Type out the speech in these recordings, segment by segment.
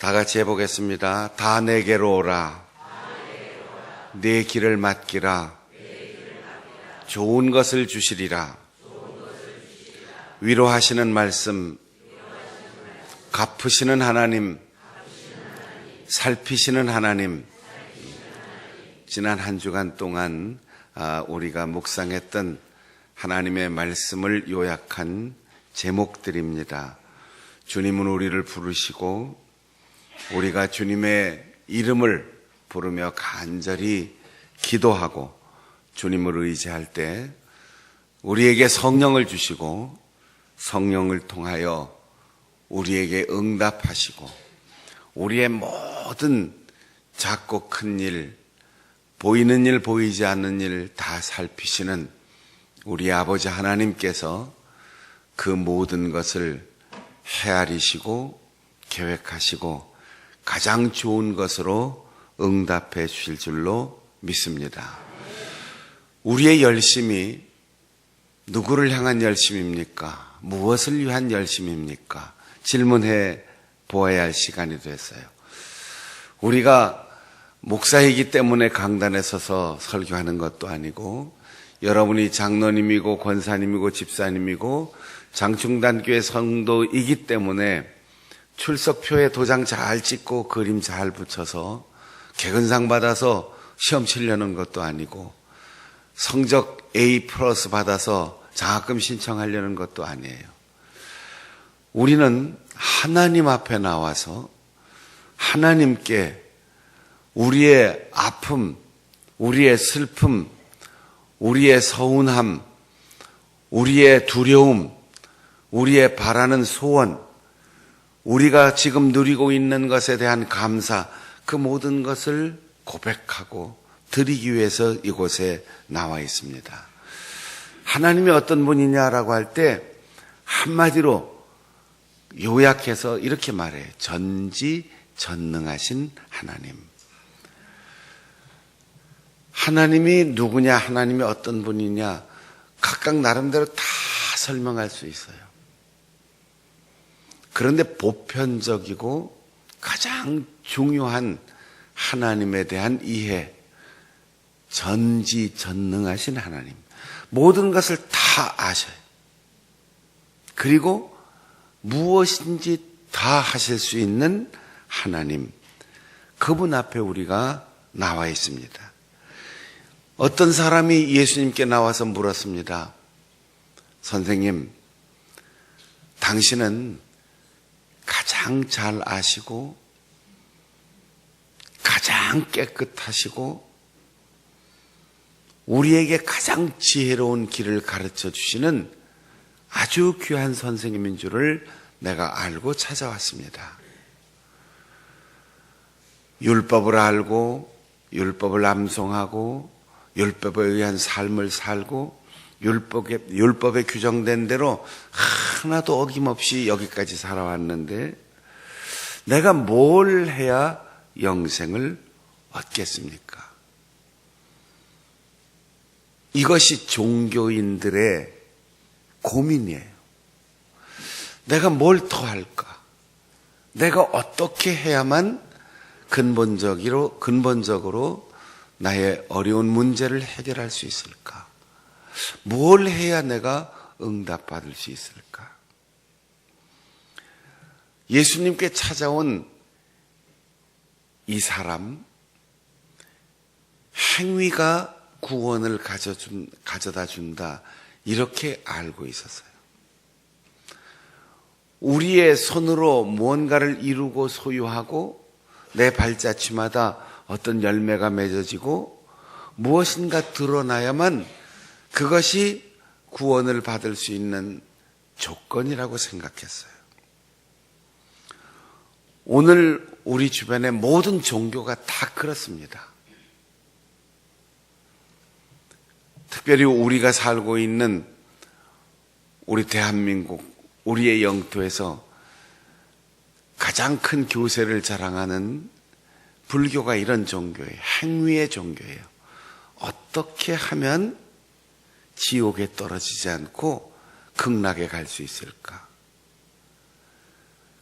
다 같이 해보겠습니다. 다 내게로 오라. 내 길을 맡기라. 좋은 것을 주시리라. 위로하시는 말씀, 갚으시는 하나님, 살피시는 하나님. 지난 한 주간 동안 우리가 묵상했던 하나님의 말씀을 요약한 제목들입니다. 주님은 우리를 부르시고 우리가 주님의 이름을 부르며 간절히 기도하고 주님을 의지할 때 우리에게 성령을 주시고 성령을 통하여 우리에게 응답하시고 우리의 모든 작고 큰 일, 보이는 일, 보이지 않는 일 다 살피시는 우리 아버지 하나님께서 그 모든 것을 헤아리시고 계획하시고 가장 좋은 것으로 응답해 주실 줄로 믿습니다. 우리의 열심이 누구를 향한 열심입니까? 무엇을 위한 열심입니까? 질문해 보아야 할 시간이 됐어요. 우리가 목사이기 때문에 강단에 서서 설교하는 것도 아니고 여러분이 장로님이고 권사님이고 집사님이고 장충단교회 성도이기 때문에 출석표에 도장 잘 찍고 그림 잘 붙여서 개근상 받아서 시험 치려는 것도 아니고 성적 A+ 받아서 장학금 신청하려는 것도 아니에요. 우리는 하나님 앞에 나와서 하나님께 우리의 아픔, 우리의 슬픔, 우리의 서운함, 우리의 두려움, 우리의 바라는 소원, 우리가 지금 누리고 있는 것에 대한 감사, 그 모든 것을 고백하고 드리기 위해서 이곳에 나와 있습니다. 하나님이 어떤 분이냐라고 할 때 한마디로 요약해서 이렇게 말해요. 전지전능하신 하나님. 하나님이 누구냐, 하나님이 어떤 분이냐 각각 나름대로 다 설명할 수 있어요. 그런데 보편적이고 가장 중요한 하나님에 대한 이해, 전지전능하신 하나님. 모든 것을 다 아셔요. 그리고 무엇인지 다 하실 수 있는 하나님. 그분 앞에 우리가 나와 있습니다. 어떤 사람이 예수님께 나와서 물었습니다. 선생님, 당신은 가장 잘 아시고 가장 깨끗하시고 우리에게 가장 지혜로운 길을 가르쳐 주시는 아주 귀한 선생님인 줄을 내가 알고 찾아왔습니다. 율법을 알고 율법을 암송하고 율법에 의한 삶을 살고 율법에 규정된 대로 하나도 어김없이 여기까지 살아왔는데 내가 뭘 해야 영생을 얻겠습니까? 이것이 종교인들의 고민이에요. 내가 뭘 더 할까? 내가 어떻게 해야만 근본적으로 나의 어려운 문제를 해결할 수 있을까? 뭘 해야 내가 응답받을 수 있을까? 예수님께 찾아온 이 사람, 행위가 구원을 가져다 준다, 이렇게 알고 있었어요. 우리의 손으로 무언가를 이루고 소유하고 내 발자취마다 어떤 열매가 맺어지고 무엇인가 드러나야만 그것이 구원을 받을 수 있는 조건이라고 생각했어요. 오늘 우리 주변의 모든 종교가 다 그렇습니다. 특별히 우리가 살고 있는 우리 대한민국, 우리의 영토에서 가장 큰 교세를 자랑하는 불교가 이런 종교예요. 행위의 종교예요. 어떻게 하면 지옥에 떨어지지 않고 극락에 갈 수 있을까?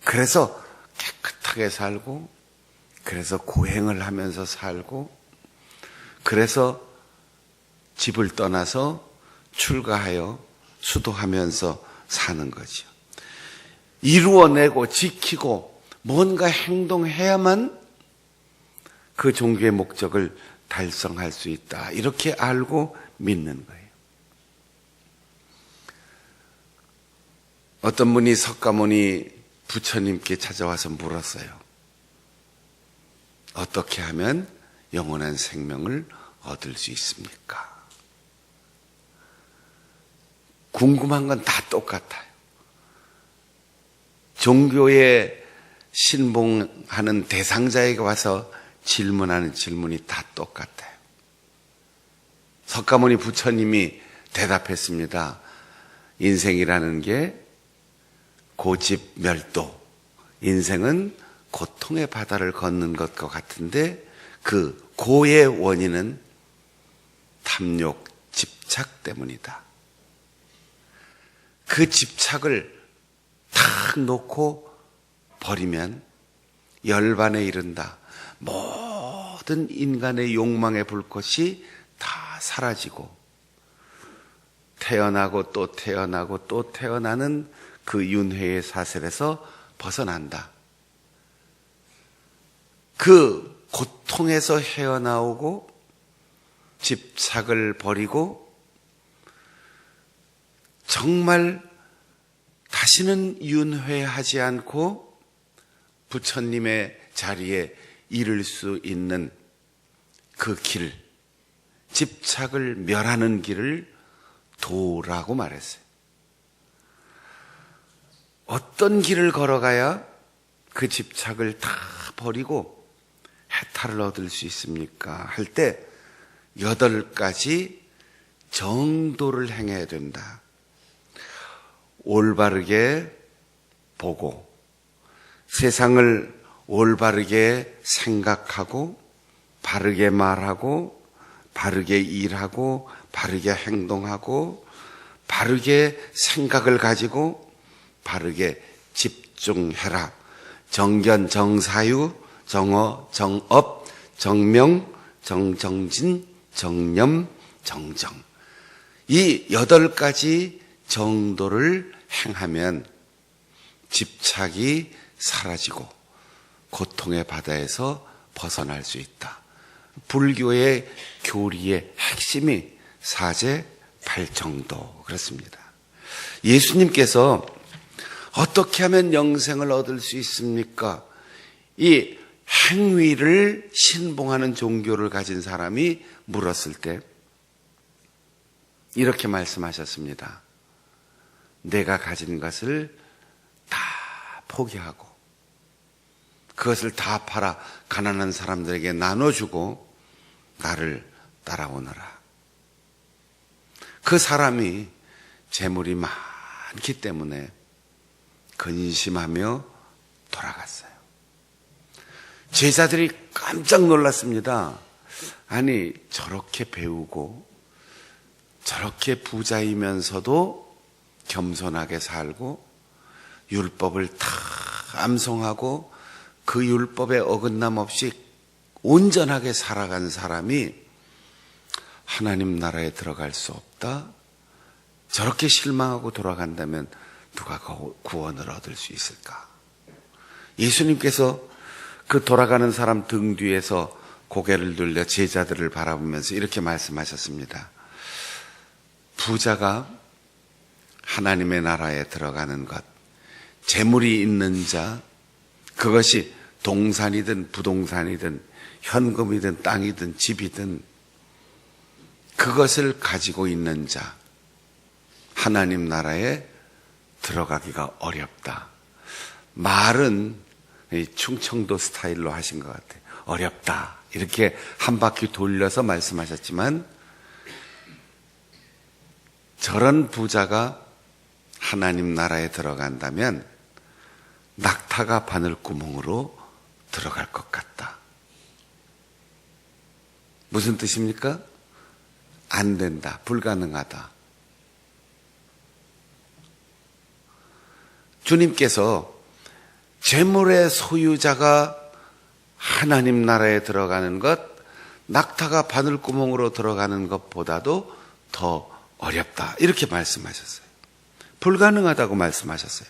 그래서 깨끗한 벅차게 살고, 그래서 고행을 하면서 살고, 그래서 집을 떠나서 출가하여 수도하면서 사는 거죠. 이루어내고 지키고 뭔가 행동해야만 그 종교의 목적을 달성할 수 있다. 이렇게 알고 믿는 거예요. 어떤 분이 석가모니 부처님께 찾아와서 물었어요. 어떻게 하면 영원한 생명을 얻을 수 있습니까? 궁금한 건 다 똑같아요. 종교에 신봉하는 대상자에게 와서 질문하는 질문이 다 똑같아요. 석가모니 부처님이 대답했습니다. 인생이라는 게 고집멸도, 인생은 고통의 바다를 걷는 것과 같은데 그 고의 원인은 탐욕, 집착 때문이다. 그 집착을 탁 놓고 버리면 열반에 이른다. 모든 인간의 욕망의 불꽃이 다 사라지고 태어나고 또 태어나고 또 태어나는 그 윤회의 사슬에서 벗어난다. 그 고통에서 헤어나오고 집착을 버리고 정말 다시는 윤회하지 않고 부처님의 자리에 이를 수 있는 그 길, 집착을 멸하는 길을 도라고 말했어요. 어떤 길을 걸어가야 그 집착을 다 버리고 해탈을 얻을 수 있습니까? 할 때 8가지 정도를 행해야 된다. 올바르게 보고 세상을 올바르게 생각하고 바르게 말하고 바르게 일하고 바르게 행동하고 바르게 생각을 가지고 바르게 집중해라. 정견, 정사유, 정어, 정업, 정명, 정정진, 정념, 정정. 이 8가지 정도를 행하면 집착이 사라지고 고통의 바다에서 벗어날 수 있다. 불교의 교리의 핵심이 사제 팔정도 그렇습니다. 예수님께서 어떻게 하면 영생을 얻을 수 있습니까? 이 행위를 신봉하는 종교를 가진 사람이 물었을 때 이렇게 말씀하셨습니다. 내가 가진 것을 다 포기하고 그것을 다 팔아 가난한 사람들에게 나눠주고 나를 따라오너라. 그 사람이 재물이 많기 때문에 근심하며 돌아갔어요. 제자들이 깜짝 놀랐습니다. 아니 저렇게 배우고 저렇게 부자이면서도 겸손하게 살고 율법을 다 암송하고 그 율법에 어긋남 없이 온전하게 살아간 사람이 하나님 나라에 들어갈 수 없다. 저렇게 실망하고 돌아간다면 누가 구원을 얻을 수 있을까? 예수님께서 그 돌아가는 사람 등 뒤에서 고개를 돌려 제자들을 바라보면서 이렇게 말씀하셨습니다. 부자가 하나님의 나라에 들어가는 것, 재물이 있는 자, 그것이 동산이든 부동산이든 현금이든 땅이든 집이든 그것을 가지고 있는 자, 하나님 나라에 들어가기가 어렵다. 말은 충청도 스타일로 하신 것 같아요. 어렵다. 이렇게 한 바퀴 돌려서 말씀하셨지만 저런 부자가 하나님 나라에 들어간다면 낙타가 바늘구멍으로 들어갈 것 같다. 무슨 뜻입니까? 안 된다. 불가능하다. 주님께서 재물의 소유자가 하나님 나라에 들어가는 것, 낙타가 바늘구멍으로 들어가는 것보다도 더 어렵다. 이렇게 말씀하셨어요. 불가능하다고 말씀하셨어요.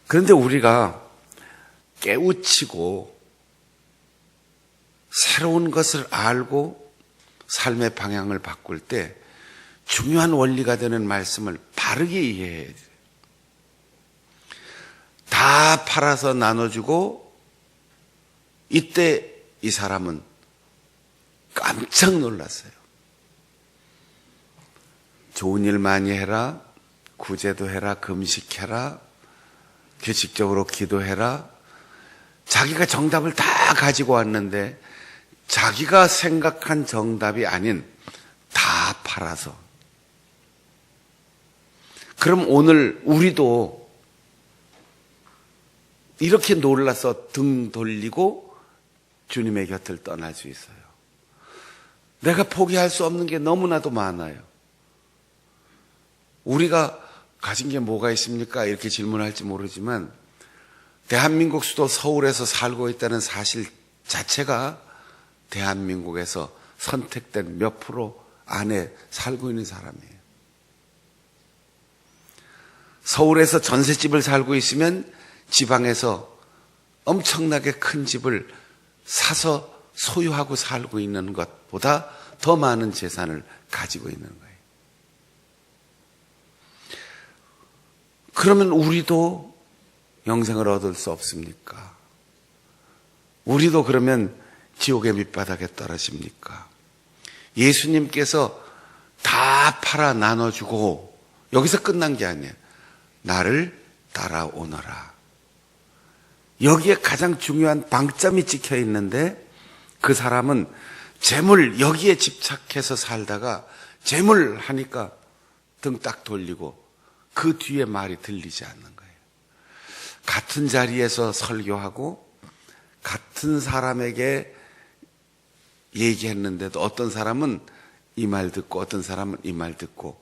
그런데 우리가 깨우치고 새로운 것을 알고 삶의 방향을 바꿀 때 중요한 원리가 되는 말씀을 바르게 이해해야 돼요. 다 팔아서 나눠주고 이때 이 사람은 깜짝 놀랐어요. 좋은 일 많이 해라, 구제도 해라, 금식해라, 규칙적으로 기도해라. 자기가 정답을 다 가지고 왔는데 자기가 생각한 정답이 아닌 다 팔아서. 그럼 오늘 우리도 이렇게 놀라서 등 돌리고 주님의 곁을 떠날 수 있어요. 내가 포기할 수 없는 게 너무나도 많아요. 우리가 가진 게 뭐가 있습니까? 이렇게 질문할지 모르지만 대한민국 수도 서울에서 살고 있다는 사실 자체가 대한민국에서 선택된 몇 프로 안에 살고 있는 사람이에요. 서울에서 전셋집을 살고 있으면 지방에서 엄청나게 큰 집을 사서 소유하고 살고 있는 것보다 더 많은 재산을 가지고 있는 거예요. 그러면 우리도 영생을 얻을 수 없습니까? 우리도 그러면 지옥의 밑바닥에 떨어집니까? 예수님께서 다 팔아 나눠주고 여기서 끝난 게 아니에요. 나를 따라오너라. 여기에 가장 중요한 방점이 찍혀 있는데 그 사람은 재물 여기에 집착해서 살다가 재물 하니까 등 딱 돌리고 그 뒤에 말이 들리지 않는 거예요. 같은 자리에서 설교하고 같은 사람에게 얘기했는데도 어떤 사람은 이 말 듣고 어떤 사람은 이 말 듣고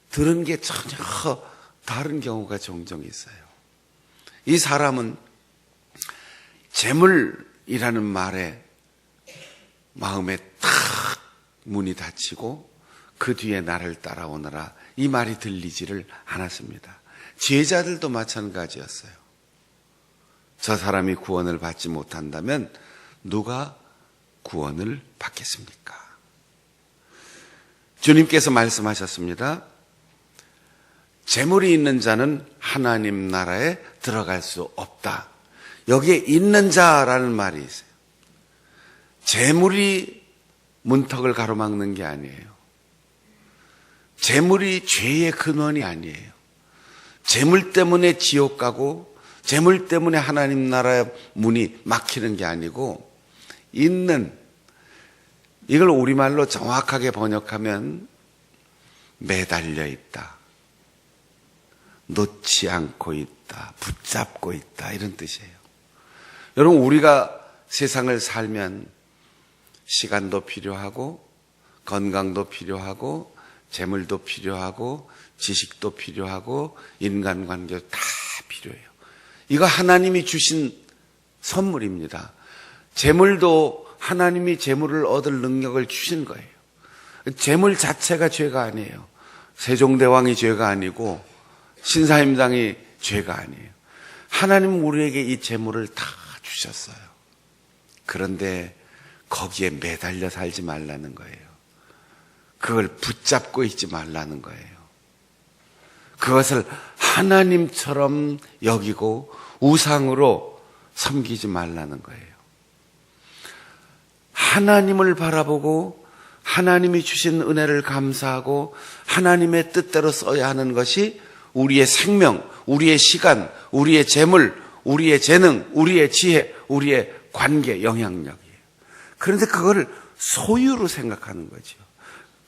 들은 게 전혀 다른 경우가 종종 있어요. 이 사람은 재물이라는 말에 마음에 탁 문이 닫히고 그 뒤에 나를 따라오너라 이 말이 들리지를 않았습니다. 제자들도 마찬가지였어요. 저 사람이 구원을 받지 못한다면 누가 구원을 받겠습니까? 주님께서 말씀하셨습니다. 재물이 있는 자는 하나님 나라에 들어갈 수 없다. 여기에 있는 자라는 말이 있어요. 재물이 문턱을 가로막는 게 아니에요. 재물이 죄의 근원이 아니에요. 재물 때문에 지옥 가고 재물 때문에 하나님 나라의 문이 막히는 게 아니고 있는, 이걸 우리말로 정확하게 번역하면 매달려 있다, 놓지 않고 있다, 붙잡고 있다 이런 뜻이에요. 여러분 우리가 세상을 살면 시간도 필요하고 건강도 필요하고 재물도 필요하고 지식도 필요하고 인간관계도 다 필요해요. 이거 하나님이 주신 선물입니다. 재물도 하나님이 재물을 얻을 능력을 주신 거예요. 재물 자체가 죄가 아니에요. 세종대왕이 죄가 아니고 신사임당이 죄가 아니에요. 하나님은 우리에게 이 재물을 다 주셨어요. 그런데 거기에 매달려 살지 말라는 거예요. 그걸 붙잡고 있지 말라는 거예요. 그것을 하나님처럼 여기고 우상으로 섬기지 말라는 거예요. 하나님을 바라보고 하나님이 주신 은혜를 감사하고 하나님의 뜻대로 써야 하는 것이 우리의 생명, 우리의 시간, 우리의 재물, 우리의 재능, 우리의 지혜, 우리의 관계, 영향력이에요. 그런데 그걸 소유로 생각하는 거죠.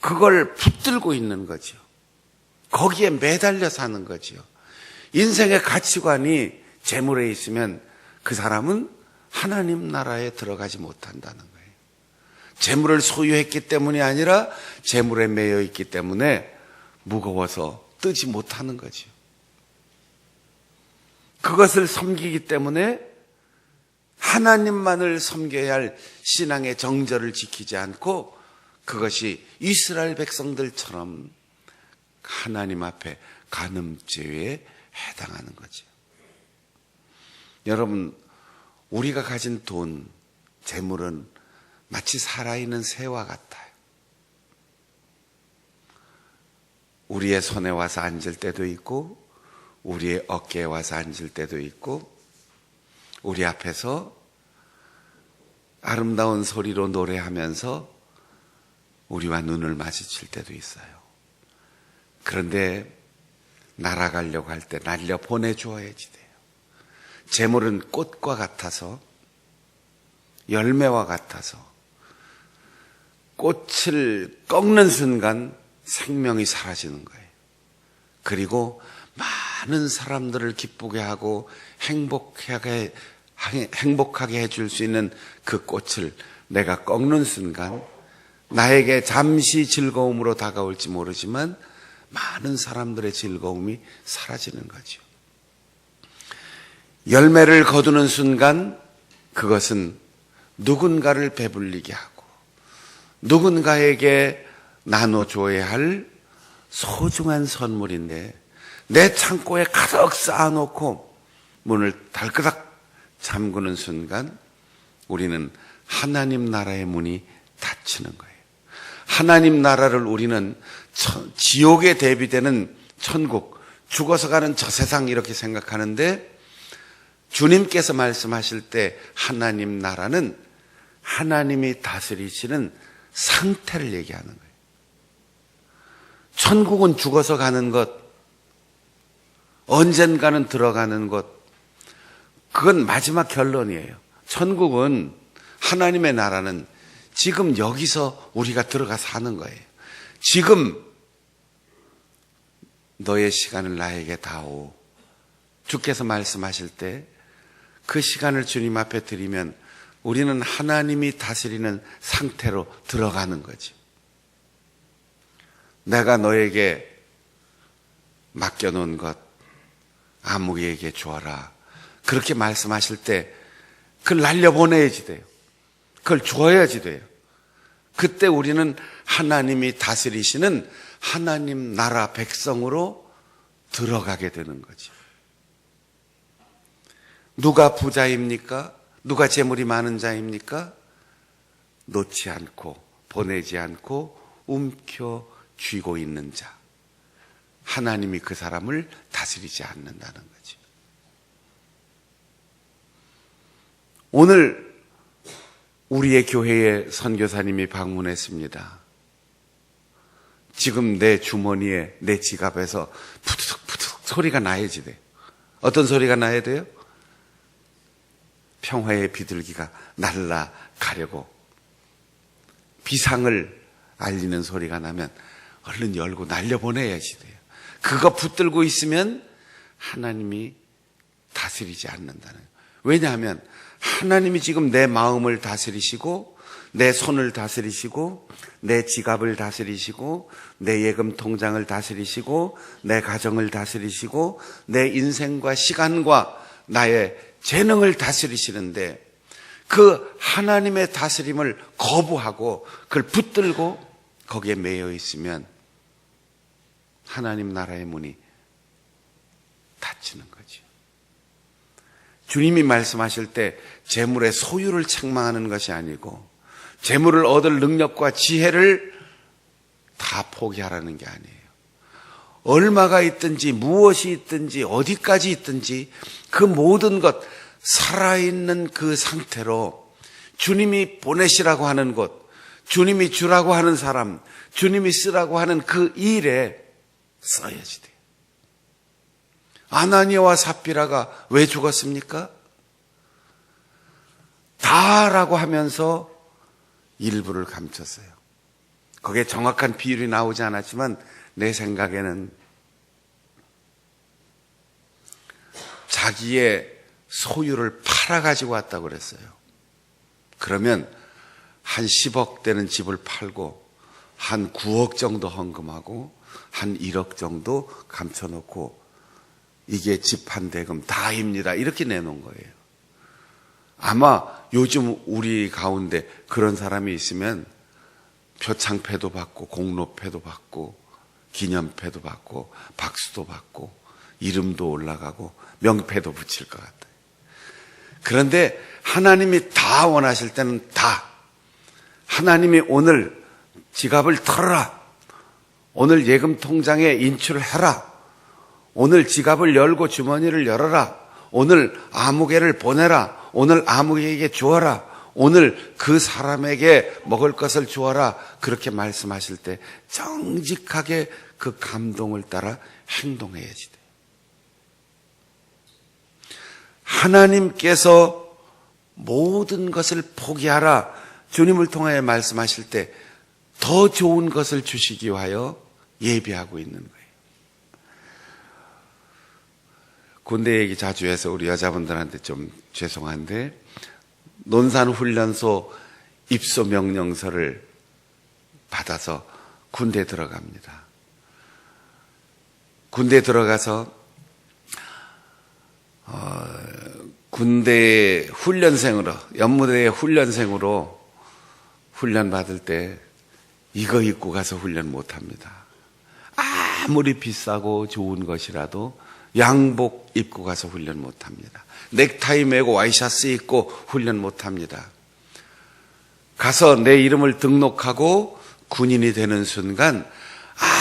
그걸 붙들고 있는 거죠. 거기에 매달려 사는 거죠. 인생의 가치관이 재물에 있으면 그 사람은 하나님 나라에 들어가지 못한다는 거예요. 재물을 소유했기 때문이 아니라 재물에 매여 있기 때문에 무거워서 뜨지 못하는 거죠. 그것을 섬기기 때문에 하나님만을 섬겨야 할 신앙의 정절을 지키지 않고 그것이 이스라엘 백성들처럼 하나님 앞에 간음죄에 해당하는 거죠. 여러분, 우리가 가진 돈, 재물은 마치 살아있는 새와 같아요. 우리의 손에 와서 앉을 때도 있고 우리의 어깨에 와서 앉을 때도 있고 우리 앞에서 아름다운 소리로 노래하면서 우리와 눈을 마주칠 때도 있어요. 그런데 날아가려고 할 때 날려 보내주어야지 돼요. 재물은 꽃과 같아서 열매와 같아서 꽃을 꺾는 순간 생명이 사라지는 거예요. 그리고 많은 사람들을 기쁘게 하고 행복하게 해줄 수 있는 그 꽃을 내가 꺾는 순간 나에게 잠시 즐거움으로 다가올지 모르지만 많은 사람들의 즐거움이 사라지는 거죠. 열매를 거두는 순간 그것은 누군가를 배불리게 하고 누군가에게 나눠줘야 할 소중한 선물인데 내 창고에 가득 쌓아놓고 문을 달그락 잠그는 순간 우리는 하나님 나라의 문이 닫히는 거예요. 하나님 나라를 우리는 지옥에 대비되는 천국, 죽어서 가는 저 세상 이렇게 생각하는데 주님께서 말씀하실 때 하나님 나라는 하나님이 다스리시는 상태를 얘기하는 거예요. 천국은 죽어서 가는 것, 언젠가는 들어가는 것, 그건 마지막 결론이에요. 천국은, 하나님의 나라는 지금 여기서 우리가 들어가 사는 거예요. 지금 너의 시간을 나에게 다오. 주께서 말씀하실 때 그 시간을 주님 앞에 드리면 우리는 하나님이 다스리는 상태로 들어가는 거죠. 내가 너에게 맡겨놓은 것 아무에게 주어라. 그렇게 말씀하실 때 그걸 날려보내야지 돼요. 그걸 줘야지 돼요. 그때 우리는 하나님이 다스리시는 하나님 나라 백성으로 들어가게 되는 거죠. 누가 부자입니까? 누가 재물이 많은 자입니까? 놓지 않고 보내지 않고 움켜쥐고 있는 자. 하나님이 그 사람을 다스리지 않는다는 거죠. 오늘 우리의 교회에 선교사님이 방문했습니다. 지금 내 주머니에 내 지갑에서 푸드득푸드득 소리가 나야지 돼요. 어떤 소리가 나야 돼요? 평화의 비둘기가 날아가려고 비상을 알리는 소리가 나면 얼른 열고 날려보내야지 돼요. 그거 붙들고 있으면 하나님이 다스리지 않는다는 거예요. 왜냐하면 하나님이 지금 내 마음을 다스리시고 내 손을 다스리시고 내 지갑을 다스리시고 내 예금 통장을 다스리시고 내 가정을 다스리시고 내 인생과 시간과 나의 재능을 다스리시는데 그 하나님의 다스림을 거부하고 그걸 붙들고 거기에 매여 있으면 하나님 나라의 문이 닫히는 거죠. 주님이 말씀하실 때 재물의 소유를 책망하는 것이 아니고 재물을 얻을 능력과 지혜를 다 포기하라는 게 아니에요. 얼마가 있든지 무엇이 있든지 어디까지 있든지 그 모든 것 살아있는 그 상태로 주님이 보내시라고 하는 곳, 주님이 주라고 하는 사람, 주님이 쓰라고 하는 그 일에 써야지 돼요. 아나니아와 삽비라가 왜 죽었습니까? 다라고 하면서 일부를 감췄어요. 거기에 정확한 비율이 나오지 않았지만 내 생각에는 자기의 소유를 팔아가지고 왔다고 그랬어요. 그러면 한 10억 되는 집을 팔고 한 9억 정도 헌금하고 한 1억 정도 감춰놓고 이게 집한대금 다입니다. 이렇게 내놓은 거예요. 아마 요즘 우리 가운데 그런 사람이 있으면 표창패도 받고 공로패도 받고 기념패도 받고 박수도 받고 이름도 올라가고 명패도 붙일 것 같아요. 그런데 하나님이 다 원하실 때는 다, 하나님이 오늘 지갑을 털어라, 오늘 예금 통장에 인출해라, 오늘 지갑을 열고 주머니를 열어라, 오늘 아무개를 보내라, 오늘 아무개에게 주어라, 오늘 그 사람에게 먹을 것을 주어라, 그렇게 말씀하실 때 정직하게 그 감동을 따라 행동해야지 돼요. 하나님께서 모든 것을 포기하라, 주님을 통하여 말씀하실 때 더 좋은 것을 주시기 위하여 예비하고 있는 거예요. 군대 얘기 자주 해서 우리 여자분들한테 좀 죄송한데, 논산훈련소 입소 명령서를 받아서 군대 들어갑니다. 군대 들어가서 군대 훈련생으로, 연무대의 훈련생으로 훈련 받을 때 이거 입고 가서 훈련 못 합니다. 아무리 비싸고 좋은 것이라도 양복 입고 가서 훈련 못 합니다. 넥타이 매고 와이셔츠 입고 훈련 못 합니다. 가서 내 이름을 등록하고 군인이 되는 순간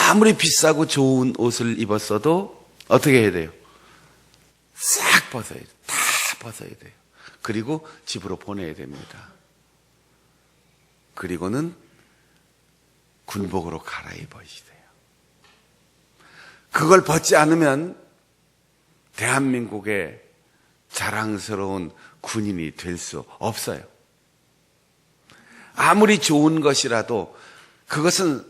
아무리 비싸고 좋은 옷을 입었어도 어떻게 해야 돼요? 싹 벗어야 돼요. 다 벗어야 돼요. 그리고 집으로 보내야 됩니다. 그리고는 군복으로 갈아입어야 돼요. 그걸 벗지 않으면 대한민국의 자랑스러운 군인이 될 수 없어요. 아무리 좋은 것이라도 그것은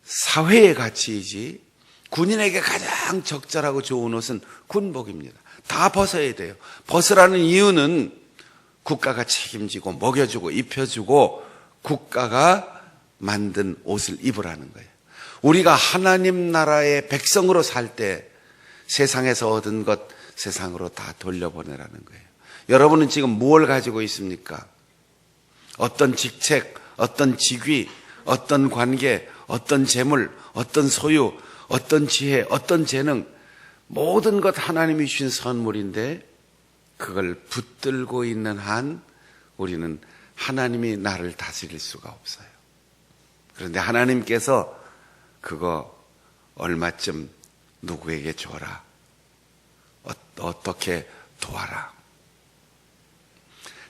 사회의 가치이지, 군인에게 가장 적절하고 좋은 옷은 군복입니다. 다 벗어야 돼요. 벗으라는 이유는 국가가 책임지고 먹여주고 입혀주고 국가가 만든 옷을 입으라는 거예요. 우리가 하나님 나라의 백성으로 살 때 세상에서 얻은 것 세상으로 다 돌려보내라는 거예요. 여러분은 지금 무엇을 가지고 있습니까? 어떤 직책, 어떤 직위, 어떤 관계, 어떤 재물, 어떤 소유, 어떤 지혜, 어떤 재능, 모든 것 하나님이 주신 선물인데 그걸 붙들고 있는 한 우리는 하나님이 나를 다스릴 수가 없어요. 그런데 하나님께서 그거 얼마쯤 누구에게 줘라, 어떻게 도와라.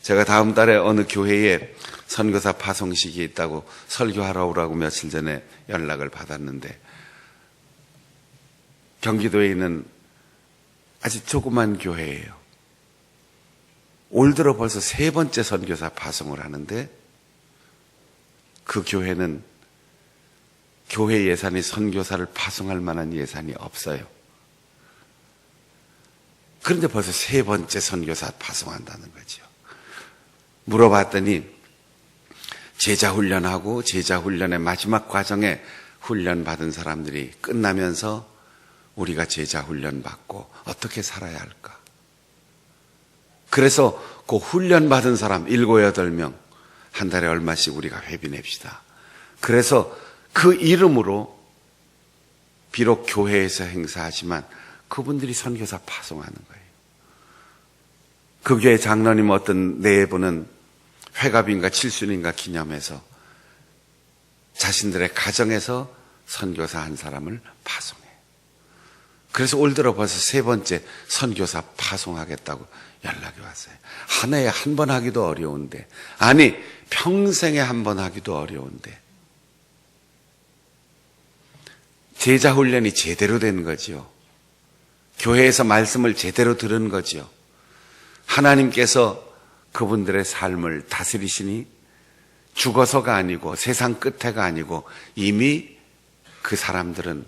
제가 다음 달에 어느 교회에 선교사 파송식이 있다고 설교하러 오라고 며칠 전에 연락을 받았는데, 경기도에 있는 아주 조그만 교회예요. 올 들어 벌써 3번째 선교사 파송을 하는데 그 교회는 교회 예산이 선교사를 파송할 만한 예산이 없어요. 그런데 벌써 3번째 선교사 파송한다는 거죠. 물어봤더니 제자 훈련하고 제자 훈련의 마지막 과정에 훈련 받은 사람들이 끝나면서 우리가 제자 훈련 받고 어떻게 살아야 할까? 그래서 그 훈련 받은 사람 7, 8명 한 달에 얼마씩 우리가 회비 냅시다. 그래서 그 이름으로 비록 교회에서 행사하지만 그분들이 선교사 파송하는 거예요. 그 교회 장로님 어떤 네 분은 회갑인가 칠순인가 기념해서 자신들의 가정에서 선교사 한 사람을 파송해요. 그래서 올 들어 벌써 3번째 선교사 파송하겠다고 연락이 왔어요. 한 해에 한 번 하기도 어려운데, 아니 평생에 한 번 하기도 어려운데 제자 훈련이 제대로 된 거지요. 교회에서 말씀을 제대로 들은 거지요. 하나님께서 그분들의 삶을 다스리시니 죽어서가 아니고 세상 끝에가 아니고 이미 그 사람들은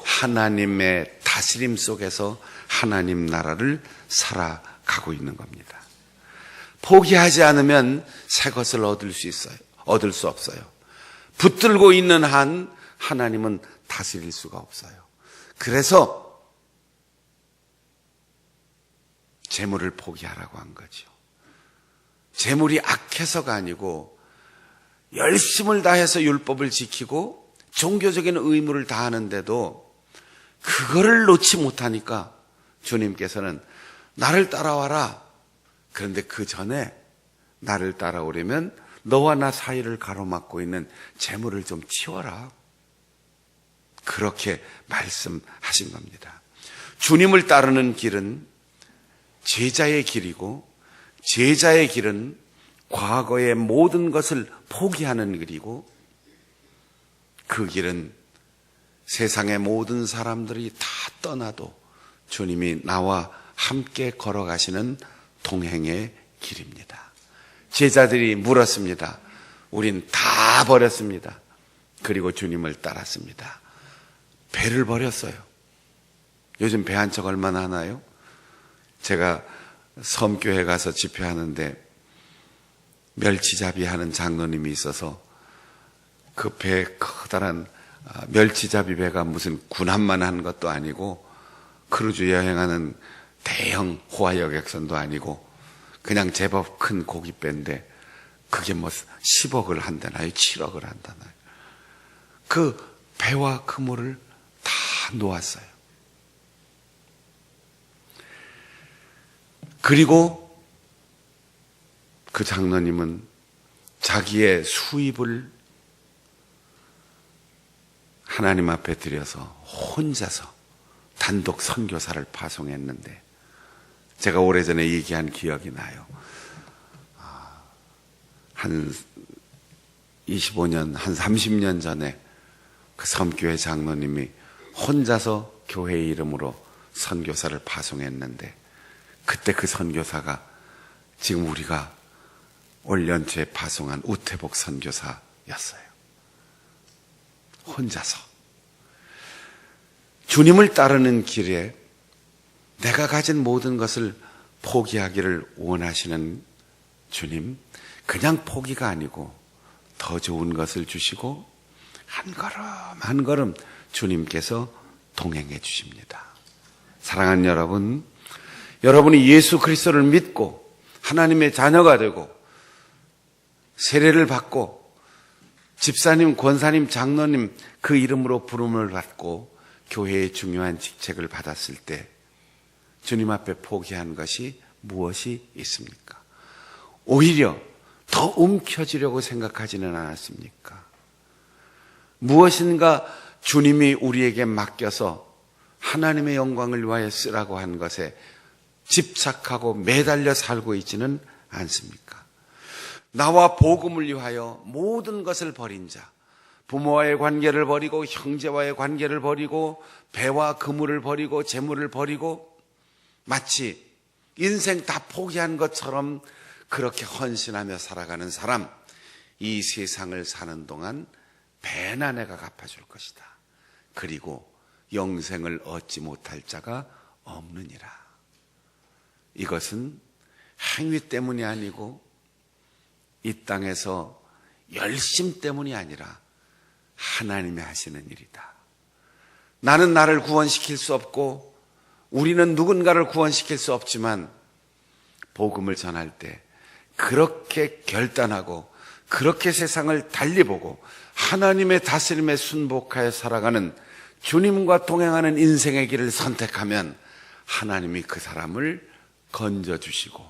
하나님의 다스림 속에서 하나님 나라를 살아가고 있는 겁니다. 포기하지 않으면 새 것을 얻을 수 없어요. 붙들고 있는 한 하나님은 다스릴 수가 없어요. 그래서 재물을 포기하라고 한 거죠. 재물이 악해서가 아니고 열심을 다해서 율법을 지키고 종교적인 의무를 다하는데도 그거를 놓지 못하니까 주님께서는 나를 따라와라. 그런데 그 전에 나를 따라오려면 너와 나 사이를 가로막고 있는 재물을 좀 치워라. 그렇게 말씀하신 겁니다. 주님을 따르는 길은 제자의 길이고 제자의 길은 과거의 모든 것을 포기하는 길이고 그 길은 세상의 모든 사람들이 다 떠나도 주님이 나와 함께 걸어가시는 동행의 길입니다. 제자들이 물었습니다. 우린 다 버렸습니다. 그리고 주님을 따랐습니다. 배를 버렸어요. 요즘 배 한 척 얼마나 하나요? 제가 섬교회 가서 집회하는데 멸치잡이 하는 장로님이 있어서 그 배 커다란 멸치잡이 배가 무슨 군함만 한 것도 아니고 크루즈 여행하는 대형 호화 여객선도 아니고 그냥 제법 큰 고깃배인데 그게 뭐 10억을 한다나요? 7억을 한다나요? 그 배와 그물을 다 놓았어요. 그리고 그 장로님은 자기의 수입을 하나님 앞에 드려서 혼자서 단독 선교사를 파송했는데 제가 오래전에 얘기한 기억이 나요. 한 25년, 한 30년 전에 그 섬교회 장로님이 혼자서 교회 이름으로 선교사를 파송했는데 그때 그 선교사가 지금 우리가 올 연초에 파송한 우태복 선교사였어요. 혼자서. 주님을 따르는 길에 내가 가진 모든 것을 포기하기를 원하시는 주님, 그냥 포기가 아니고 더 좋은 것을 주시고 한 걸음 한 걸음 주님께서 동행해 주십니다. 사랑하는 여러분, 여러분이 예수 그리스도를 믿고 하나님의 자녀가 되고 세례를 받고 집사님, 권사님, 장로님 그 이름으로 부름을 받고 교회의 중요한 직책을 받았을 때 주님 앞에 포기한 것이 무엇이 있습니까? 오히려 더 움켜쥐려고 생각하지는 않았습니까? 무엇인가 주님이 우리에게 맡겨서 하나님의 영광을 위하여 쓰라고 한 것에 집착하고 매달려 살고 있지는 않습니까? 나와 복음을 위하여 모든 것을 버린 자, 부모와의 관계를 버리고 형제와의 관계를 버리고 배와 그물을 버리고 재물을 버리고 마치 인생 다 포기한 것처럼 그렇게 헌신하며 살아가는 사람, 이 세상을 사는 동안 배나 내가 갚아줄 것이다. 그리고 영생을 얻지 못할 자가 없느니라. 이것은 행위 때문이 아니고 이 땅에서 열심 때문이 아니라 하나님이 하시는 일이다. 나는 나를 구원시킬 수 없고 우리는 누군가를 구원시킬 수 없지만 복음을 전할 때 그렇게 결단하고 그렇게 세상을 달리 보고 하나님의 다스림에 순복하여 살아가는 주님과 동행하는 인생의 길을 선택하면 하나님이 그 사람을 건져주시고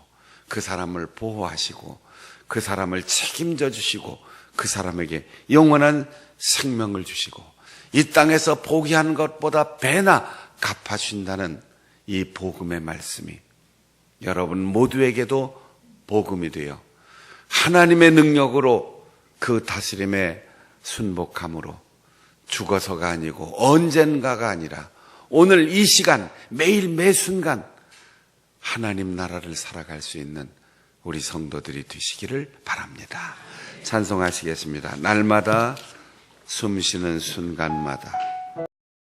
그 사람을 보호하시고 그 사람을 책임져 주시고 그 사람에게 영원한 생명을 주시고 이 땅에서 포기한 것보다 배나 갚아준다는 이 복음의 말씀이 여러분 모두에게도 복음이 되어 하나님의 능력으로 그 다스림에 순복함으로 죽어서가 아니고 언젠가가 아니라 오늘 이 시간 매일 매 순간 하나님 나라를 살아갈 수 있는 우리 성도들이 되시기를 바랍니다. 찬송하시겠습니다. 날마다 숨쉬는 순간마다